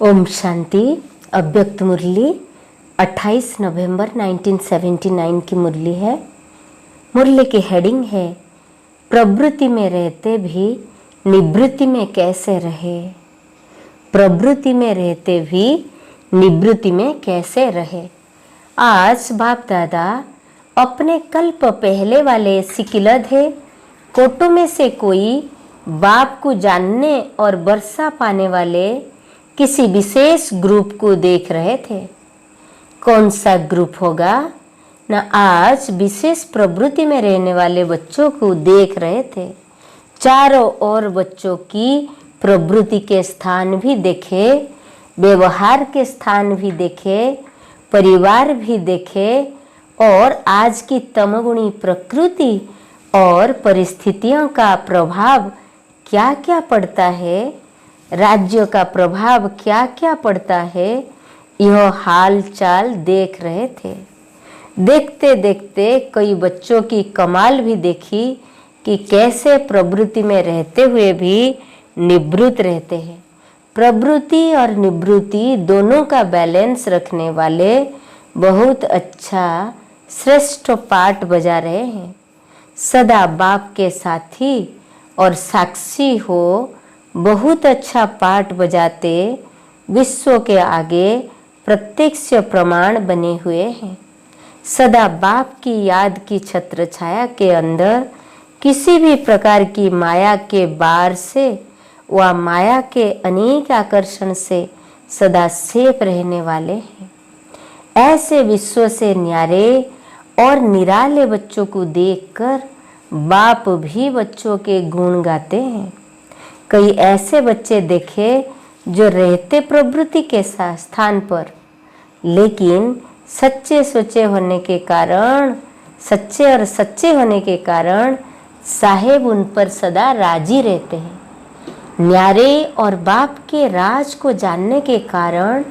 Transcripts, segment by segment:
ओम शांति। अव्यक्त मुरली 28 नवंबर 1979 की मुरली है। मुरली की हेडिंग है प्रवृत्ति में रहते भी निवृत्ति में कैसे रहे। प्रवृत्ति में रहते भी निवृत्ति में कैसे रहे। आज बाप दादा अपने कल्प पहले वाले सिकिलधे कोटों में से कोई बाप को जानने और वर्षा पाने वाले किसी विशेष ग्रुप को देख रहे थे। कौन सा ग्रुप होगा ना, आज विशेष प्रवृत्ति में रहने वाले बच्चों को देख रहे थे। चारों ओर बच्चों की प्रवृत्ति के स्थान भी देखे, व्यवहार के स्थान भी देखे, परिवार भी देखे और आज की तमगुणी प्रकृति और परिस्थितियों का प्रभाव क्या क्या पड़ता है, राज्यों का प्रभाव क्या क्या पड़ता है, यह हाल चाल देख रहे थे। देखते देखते कई बच्चों की कमाल भी देखी कि कैसे प्रवृत्ति में रहते हुए भी निवृत्त रहते हैं। प्रवृत्ति और निवृत्ति दोनों का बैलेंस रखने वाले बहुत अच्छा श्रेष्ठ पाठ बजा रहे हैं। सदा बाप के साथी और साक्षी हो बहुत अच्छा पाठ बजाते विश्व के आगे प्रत्यक्ष प्रमाण बने हुए हैं। सदा बाप की याद की छत्र छाया के अंदर किसी भी प्रकार की माया के बार से व माया के अनेक आकर्षण से सदा सेफ रहने वाले हैं। ऐसे विश्व से न्यारे और निराले बच्चों को देखकर बाप भी बच्चों के गुण गाते हैं। कई ऐसे बच्चे देखे जो रहते प्रवृत्ति के स्थान पर, लेकिन सच्चे सोचे होने के कारण, सच्चे और सच्चे होने के कारण साहेब उन पर सदा राजी रहते हैं। न्यारे और बाप के राज को जानने के कारण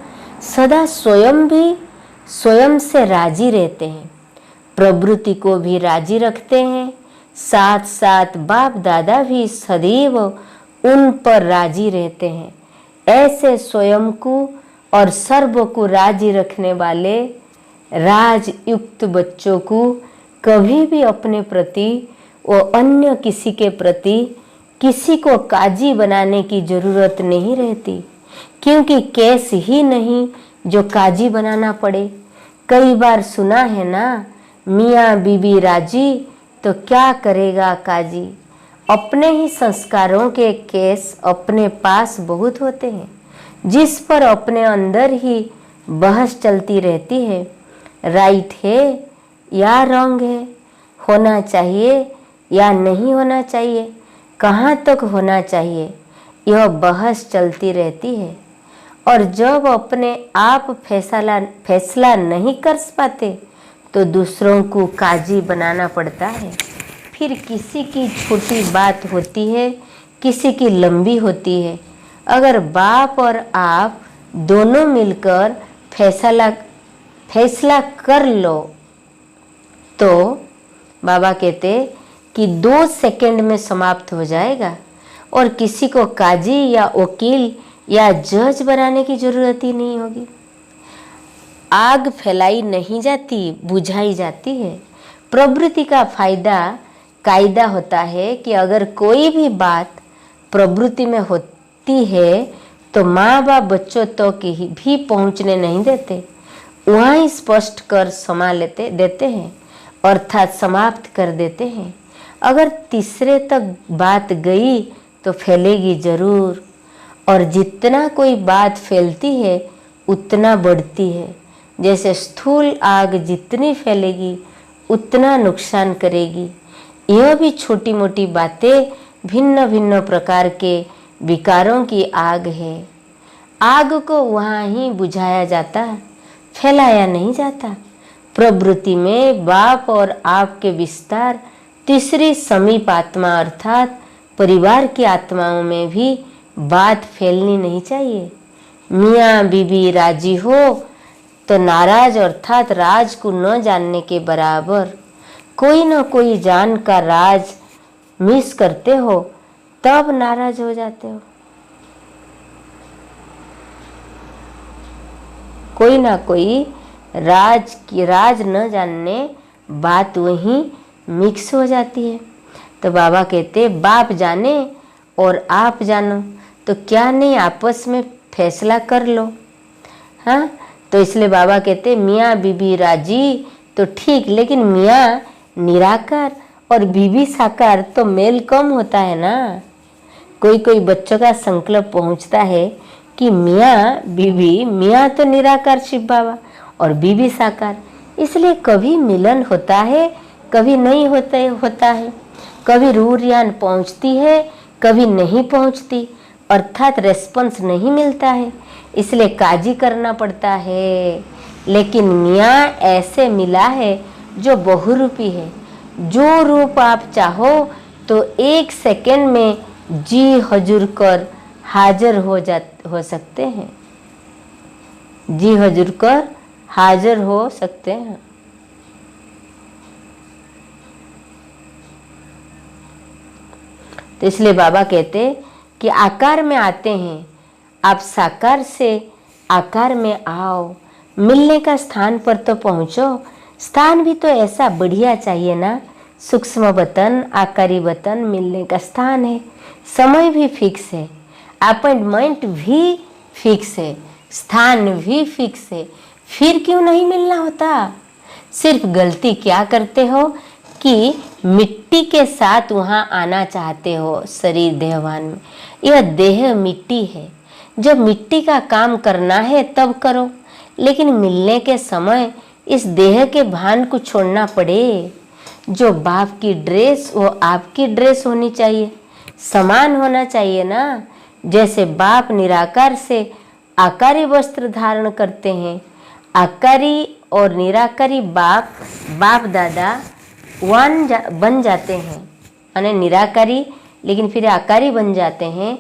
सदा स्वयं भी स्वयं से राजी रहते हैं, प्रवृत्ति को भी राजी रखते हैं। साथ साथ बाप दादा भी सदैव उन पर राजी रहते हैं। ऐसे स्वयं को और सर्व को राजी रखने वाले राजयुक्त बच्चों को कभी भी अपने प्रति व अन्य किसी के प्रति किसी को काजी बनाने की जरूरत नहीं रहती, क्योंकि केस ही नहीं जो काजी बनाना पड़े। कई बार सुना है ना, मियाँ बीबी राजी तो क्या करेगा काजी। अपने ही संस्कारों के केस अपने पास बहुत होते हैं, जिस पर अपने अंदर ही बहस चलती रहती है। राइट है या रॉन्ग है, होना चाहिए या नहीं होना चाहिए, कहाँ तक होना चाहिए, यह बहस चलती रहती है। और जब अपने आप फैसला नहीं कर पाते तो दूसरों को काजी बनाना पड़ता है। फिर किसी की छोटी बात होती है, किसी की लंबी होती है। अगर बाप और आप दोनों मिलकर फैसला कर लो तो बाबा कहते कि 2 सेकंड में समाप्त हो जाएगा और किसी को काजी या वकील या जज बनाने की जरूरत ही नहीं होगी। आग फैलाई नहीं जाती, बुझाई जाती है। प्रवृत्ति का कायदा होता है कि अगर कोई भी बात प्रवृत्ति में होती है तो माँ बाप बच्चों तो की भी पहुँचने नहीं देते, वहाँ ही स्पष्ट कर देते हैं, अर्थात समाप्त कर देते हैं। अगर तीसरे तक बात गई तो फैलेगी जरूर, और जितना कोई बात फैलती है उतना बढ़ती है। जैसे स्थूल आग जितनी फैलेगी उतना नुकसान करेगी। यह भी छोटी मोटी बातें भिन्न भिन्न प्रकार के विकारों की आग है। आग को वहाँ ही बुझाया जाता, फैलाया नहीं जाता। प्रवृत्ति में बाप और आप के विस्तार तीसरी समीप आत्मा अर्थात परिवार की आत्माओं में भी बात फैलनी नहीं चाहिए। मियाँ बीबी राजी हो तो नाराज अर्थात राज को न जानने के बराबर। कोई न कोई जान का राज मिस करते हो तब नाराज हो जाते हो। कोई ना कोई राज न जानने बात वहीं मिक्स हो जाती है। तो बाबा कहते बाप जाने और आप जानो, तो क्या नहीं आपस में फैसला कर लो। हाँ, तो इसलिए बाबा कहते मियाँ बीबी राजी तो ठीक, लेकिन मियाँ निराकार और बीबी साकार तो मेल कम होता है ना। कोई कोई बच्चों का संकल्प पहुंचता है कि मियाँ बीबी, मियाँ तो निराकार शिव बाबा और बीबी साकार, इसलिए कभी मिलन होता है, कभी नहीं होता है, कभी रूह रियान पहुंचती है, कभी नहीं पहुंचती, अर्थात रेस्पॉन्स नहीं मिलता है, इसलिए काजी करना पड़ता है। लेकिन मियाँ ऐसे मिला है जो बहुरूपी है, जो रूप आप चाहो तो 1 सेकेंड में जी हजूर कर हाजिर हो सकते हैं, जी हजूर कर हाजिर हो सकते हैं। तो इसलिए बाबा कहते कि आकार में आते हैं, आप साकार से आकार में आओ, मिलने का स्थान पर तो पहुंचो। स्थान भी तो ऐसा बढ़िया चाहिए ना, सूक्ष्म वतन आकारी वतन मिलने का स्थान है, समय भी फिक्स है, अपॉइंटमेंट भी फिक्स है, स्थान भी फिक्स है, फिर क्यों नहीं मिलना होता। सिर्फ गलती क्या करते हो कि मिट्टी के साथ वहाँ आना चाहते हो, शरीर देहवान में। यह देह मिट्टी है, जब मिट्टी का काम करना है तब करो, लेकिन मिलने के समय इस देह के भान को छोड़ना पड़े। जो बाप की ड्रेस वो आपकी ड्रेस होनी चाहिए, समान होना चाहिए ना। जैसे बाप निराकार से आकारी वस्त्र धारण करते हैं, आकारी और निराकारी बाप दादा बन जाते हैं, यानी निराकारी लेकिन फिर आकारी बन जाते हैं।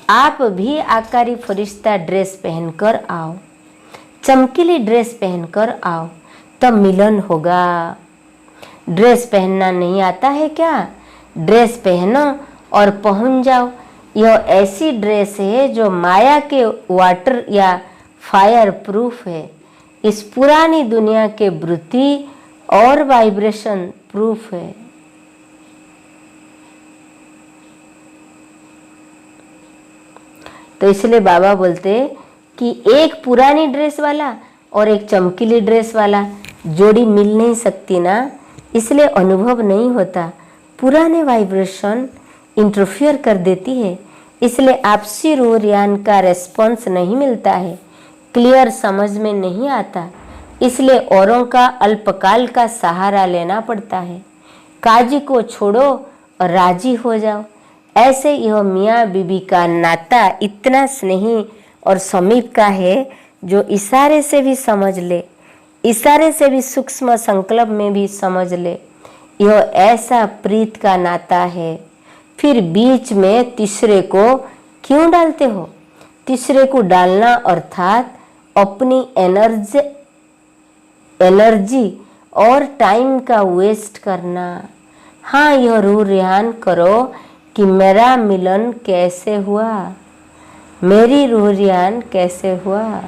आप भी आकारी फरिश्ता ड्रेस पहनकर आओ, चमकीली ड्रेस पहनकर आओ, तब मिलन होगा। ड्रेस पहनना नहीं आता है क्या? ड्रेस पहनो और पहुंच जाओ। यह ऐसी ड्रेस है जो माया के वाटर या फायर प्रूफ है, इस पुरानी दुनिया के वृत्ति और वाइब्रेशन प्रूफ है। तो इसलिए बाबा बोलते कि एक पुरानी ड्रेस वाला और एक चमकीली ड्रेस वाला जोड़ी मिल नहीं सकती ना, इसलिए अनुभव नहीं होता। पुराने वाइब्रेशन इंटरफियर कर देती है, इसलिए आपसी रूह रियान का रेस्पॉन्स नहीं मिलता है, क्लियर समझ में नहीं आता, इसलिए औरों का अल्पकाल का सहारा लेना पड़ता है। काजी को छोड़ो और राजी हो जाओ। ऐसे यह मियाँ बीबी का नाता इतना स्नेही और समीप का है जो इशारे से भी समझ ले, इशारे से भी सूक्ष्म संकल्प में भी समझ ले। यह ऐसा प्रीत का नाता है। फिर बीच में तीसरे को क्यों डालते हो? तीसरे को डालना अर्थात अपनी एनर्जी और टाइम का वेस्ट करना। हाँ, यह रूह रियान करो कि मेरा मिलन कैसे हुआ, मेरी रूह रियान कैसे हुआ।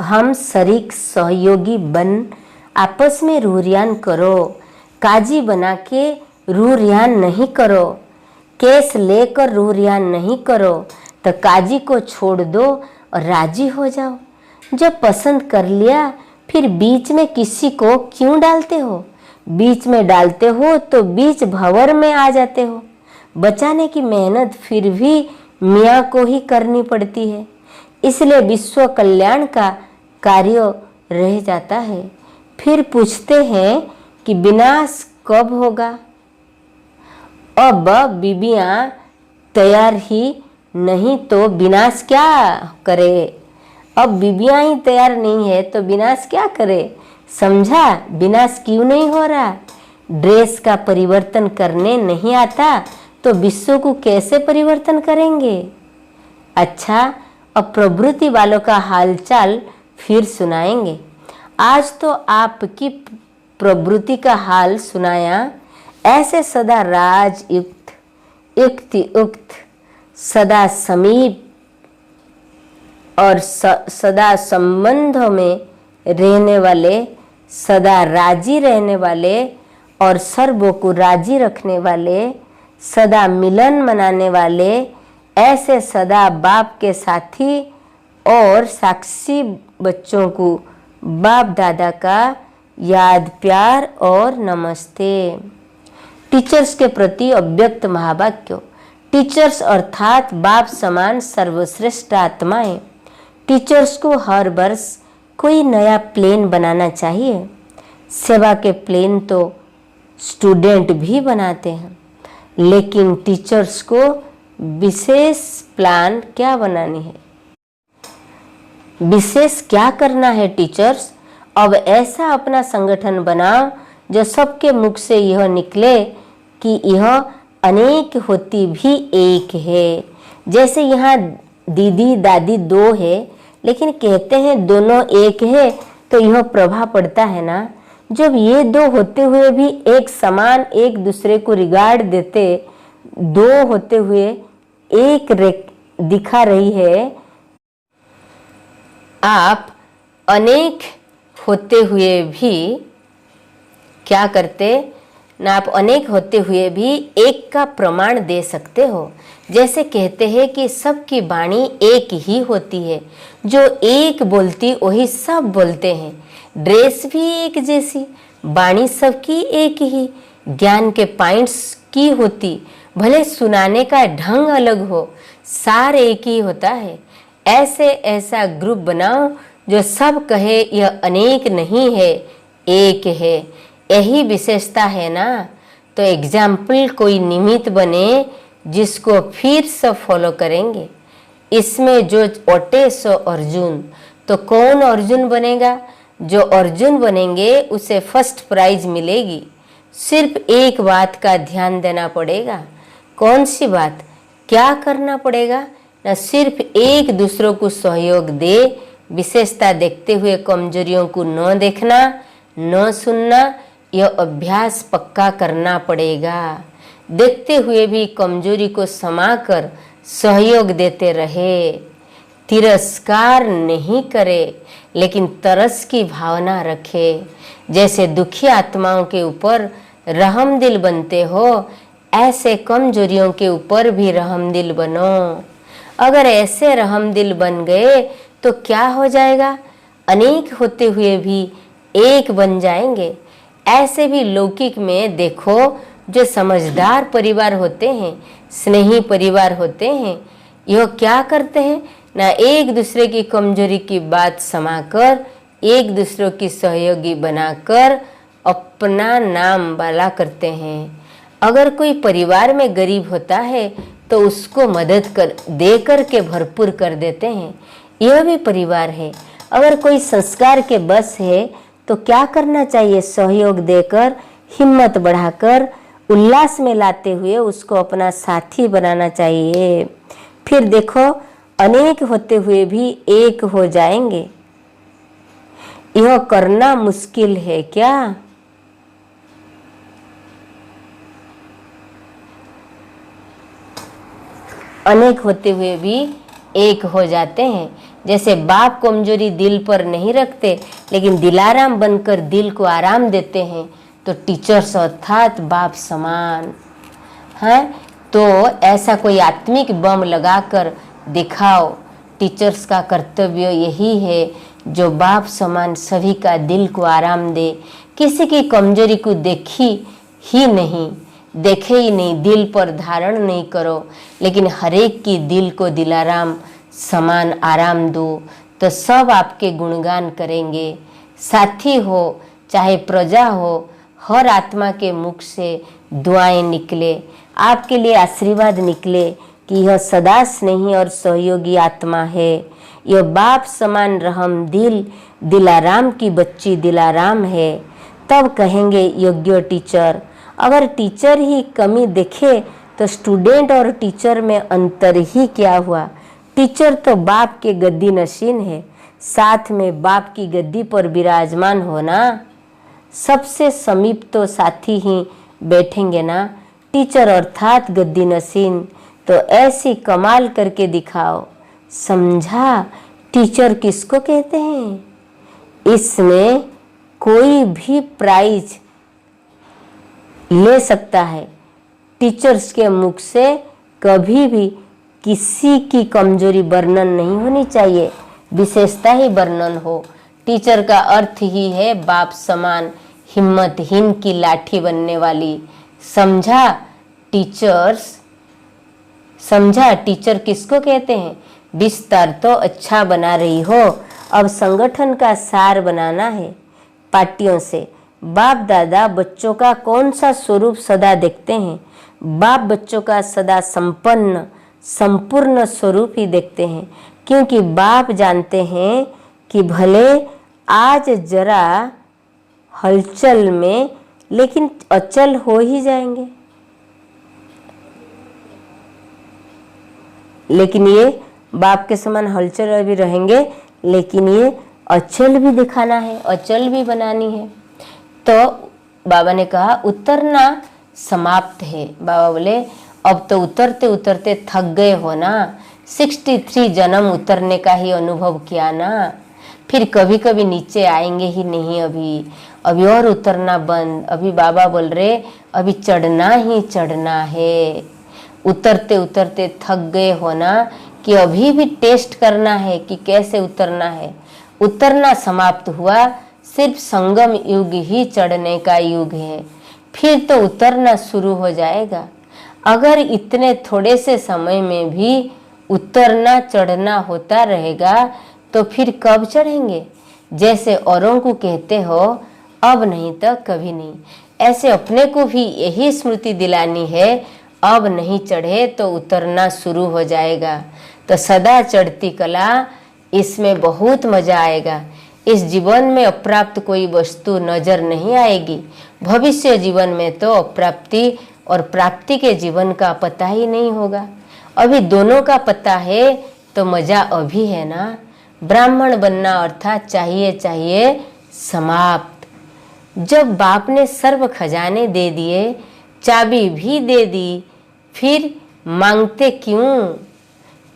हम शरीक सहयोगी बन आपस में रूह रियान करो। काजी बना के रूह रियान नहीं करो, केस लेकर रूह रियान नहीं करो, तो काजी को छोड़ दो और राजी हो जाओ। जब पसंद कर लिया फिर बीच में किसी को क्यों डालते हो? बीच में डालते हो तो बीच भंवर में आ जाते हो। बचाने की मेहनत फिर भी मियाँ को ही करनी पड़ती है, इसलिए विश्व कल्याण का कार्य रह जाता है। फिर पूछते हैं कि विनाश कब होगा? अब बीबियाँ तैयार ही नहीं तो विनाश क्या करे? अब बीबियाँ ही तैयार नहीं है तो विनाश क्या करे? समझा विनाश क्यों नहीं हो रहा? ड्रेस का परिवर्तन करने नहीं आता तो विश्व को कैसे परिवर्तन करेंगे? अच्छा, अब प्रवृत्ति वालों का हालचाल फिर सुनाएंगे। आज तो आपकी प्रवृत्ति का हाल सुनाया। ऐसे सदा राजयुक्त युक्ति युक्त सदा समीप और सदा संबंधों में रहने वाले, सदा राजी रहने वाले और सर्वों को राजी रखने वाले, सदा मिलन मनाने वाले, ऐसे सदा बाप के साथी और साक्षी बच्चों को बाप दादा का याद, प्यार और नमस्ते। टीचर्स के प्रति अव्यक्त महावाक्य। टीचर्स अर्थात बाप समान सर्वश्रेष्ठ आत्माएं। टीचर्स को हर वर्ष कोई नया प्लेन बनाना चाहिए। सेवा के प्लेन तो स्टूडेंट भी बनाते हैं, लेकिन टीचर्स को विशेष प्लान क्या बनानी है, विशेष क्या करना है टीचर्स? अब ऐसा अपना संगठन बनाओ जो सबके मुख से यह निकले कि यह अनेक होती भी एक है। जैसे यहाँ दीदी दादी दो है, लेकिन कहते हैं दोनों एक है, तो यह प्रभाव पड़ता है ना। जब ये दो होते हुए भी एक समान एक दूसरे को रिगार्ड देते, दो होते हुए एक दिखा रही है, आप अनेक होते हुए भी क्या करते ना, आप अनेक होते हुए भी एक का प्रमाण दे सकते हो। जैसे कहते हैं कि सबकी वाणी एक ही होती है, जो एक बोलती वही सब बोलते हैं। ड्रेस भी एक जैसी, वाणी सबकी एक ही, ज्ञान के पॉइंट्स की होती, भले सुनाने का ढंग अलग हो, सार एक ही होता है। ऐसा ग्रुप बनाओ जो सब कहे यह अनेक नहीं है, एक है। यही विशेषता है ना। तो एग्जाम्पल कोई निमित्त बने जिसको फिर सब फॉलो करेंगे। इसमें जो ओटे सो अर्जुन, तो कौन अर्जुन बनेगा? जो अर्जुन बनेंगे उसे फर्स्ट प्राइज मिलेगी। सिर्फ एक बात का ध्यान देना पड़ेगा। कौन सी बात? क्या करना पड़ेगा ना? सिर्फ एक दूसरों को सहयोग दे, विशेषता देखते हुए कमजोरियों को न देखना, न सुनना, यह अभ्यास पक्का करना पड़ेगा। देखते हुए भी कमजोरी को समाकर सहयोग देते रहे। तिरस्कार नहीं करे, लेकिन तरस की भावना रखे। जैसे दुखी आत्माओं के ऊपर रहमदिल बनते हो, ऐसे कमजोरियों के ऊपर भी रहमदिल बनो। अगर ऐसे रहमदिल बन गए तो क्या हो जाएगा? अनेक होते हुए भी एक बन जाएंगे। ऐसे भी लौकिक में देखो, जो समझदार परिवार होते हैं, स्नेही परिवार होते हैं, यह क्या करते हैं ना, एक दूसरे की कमजोरी की बात समाकर, एक दूसरे की सहयोगी बनाकर अपना नाम वाला करते हैं। अगर कोई परिवार में गरीब होता है तो उसको मदद दे कर के भरपूर कर देते हैं। यह भी परिवार है। अगर कोई संस्कार के बस है तो क्या करना चाहिए? सहयोग देकर, हिम्मत बढ़ाकर, उल्लास में लाते हुए उसको अपना साथी बनाना चाहिए। फिर देखो, अनेक होते हुए भी एक हो जाएंगे। यह करना मुश्किल है क्या? अनेक होते हुए भी एक हो जाते हैं। जैसे बाप कमजोरी दिल पर नहीं रखते, लेकिन दिलाराम बनकर दिल को आराम देते हैं, तो टीचर्स अर्थात बाप समान है। तो ऐसा कोई आत्मिक बम लगाकर दिखाओ। टीचर्स का कर्तव्य यही है, जो बाप समान सभी का दिल को आराम दे। किसी की कमजोरी को देखे ही नहीं, दिल पर धारण नहीं करो, लेकिन हरेक की दिल को दिलाराम समान आराम दो, तो सब आपके गुणगान करेंगे। साथी हो चाहे प्रजा हो, हर आत्मा के मुख से दुआएं निकले, आपके लिए आशीर्वाद निकले कि यह सदा स्नेही और सहयोगी आत्मा है। यह बाप समान रहम दिल, दिलाराम की बच्ची दिलाराम है। तब कहेंगे योग्य टीचर। अगर टीचर ही कमी देखे तो स्टूडेंट और टीचर में अंतर ही क्या हुआ? टीचर तो बाप के गद्दी नशीन है, साथ में बाप की गद्दी पर विराजमान होना। सबसे समीप तो साथी ही बैठेंगे ना। टीचर अर्थात गद्दी नशीन, तो ऐसी कमाल करके दिखाओ। समझा? टीचर किसको कहते हैं? इसमें कोई भी प्राइज ले सकता है। टीचर्स के मुख से कभी भी किसी की कमजोरी वर्णन नहीं होनी चाहिए, विशेषता ही वर्णन हो। टीचर का अर्थ ही है बाप समान हिम्मतहीन की लाठी बनने वाली। समझा टीचर किसको कहते हैं? बिस्तर तो अच्छा बना रही हो, अब संगठन का सार बनाना है पार्टियों से। बाप दादा बच्चों का कौन सा स्वरूप सदा देखते हैं? बाप बच्चों का सदा संपूर्ण स्वरूप ही देखते हैं, क्योंकि बाप जानते हैं कि भले आज जरा हलचल में, लेकिन अचल हो ही जाएंगे। लेकिन ये बाप के समान हलचल अभी रहेंगे, लेकिन ये अचल भी दिखाना है, अचल भी बनानी है। तो बाबा ने कहा उतरना समाप्त है। बाबा बोले अब तो उतरते उतरते थक गए हो ना, 63 जन्म उतरने का ही अनुभव किया ना, फिर कभी कभी नीचे आएंगे ही नहीं। अभी और उतरना बंद। अभी बाबा बोल रहे अभी चढ़ना ही चढ़ना है। उतरते उतरते थक गए हो ना, कि अभी भी टेस्ट करना है कि कैसे उतरना है। उतरना समाप्त हुआ, सिर्फ संगम युग ही चढ़ने का युग है, फिर तो उतरना शुरू हो जाएगा। अगर इतने थोड़े से समय में भी उतरना चढ़ना होता रहेगा तो फिर कब चढ़ेंगे? जैसे औरों को कहते हो अब नहीं तो कभी नहीं, ऐसे अपने को भी यही स्मृति दिलानी है, अब नहीं चढ़े तो उतरना शुरू हो जाएगा। तो सदा चढ़ती कला, इसमें बहुत मजा आएगा। इस जीवन में अप्राप्त कोई वस्तु नजर नहीं आएगी। भविष्य जीवन में तो अप्राप्ति और प्राप्ति के जीवन का पता ही नहीं होगा। अभी दोनों का पता है तो मजा अभी है ना। ब्राह्मण बनना अर्थात चाहिए समाप्त। जब बाप ने सर्व खजाने दे दिए, चाबी भी दे दी, फिर मांगते क्यों?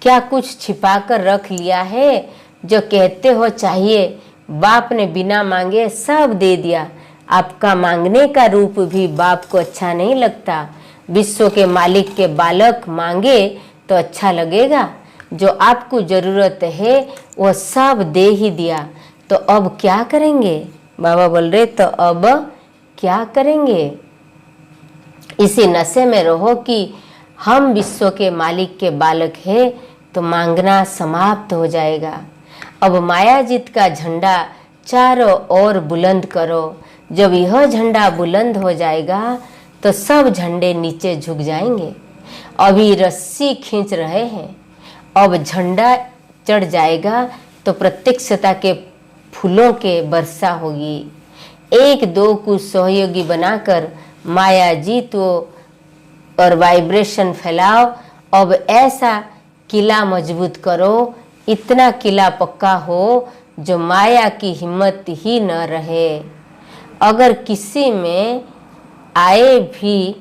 क्या कुछ छिपा कर रख लिया है जो कहते हो चाहिए? बाप ने बिना मांगे सब दे दिया। आपका मांगने का रूप भी बाप को अच्छा नहीं लगता। विश्व के मालिक के बालक मांगे तो अच्छा लगेगा। जो आपको जरूरत है वो सब दे ही दिया, तो अब क्या करेंगे? बाबा बोल रहे तो अब क्या करेंगे? इसी नशे में रहो कि हम विश्व के मालिक के बालक हैं, तो मांगना समाप्त हो जाएगा। अब मायाजीत का झंडा चारों ओर बुलंद करो। जब यह झंडा बुलंद हो जाएगा तो सब झंडे नीचे झुक जाएंगे। अभी रस्सी खींच रहे हैं, अब झंडा चढ़ जाएगा तो प्रत्यक्षता के फूलों के वर्षा होगी। एक दो को सहयोगी बनाकर मायाजीत और वाइब्रेशन फैलाओ। अब ऐसा किला मजबूत करो, इतना किला पक्का हो जो माया की हिम्मत ही न रहे। अगर किसी में आए भी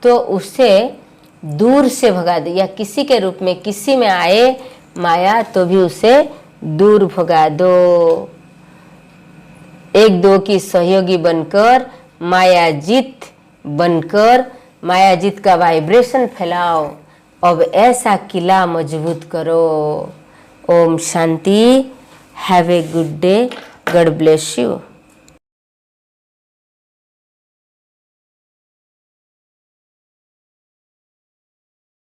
तो उसे दूर से भगा दे, या किसी के रूप में किसी में आए माया तो भी उसे दूर भगा दो। एक दो की सहयोगी बनकर मायाजीत का वाइब्रेशन फैलाओ। अब ऐसा किला मजबूत करो। ओम शांति। Have a good day. God bless you.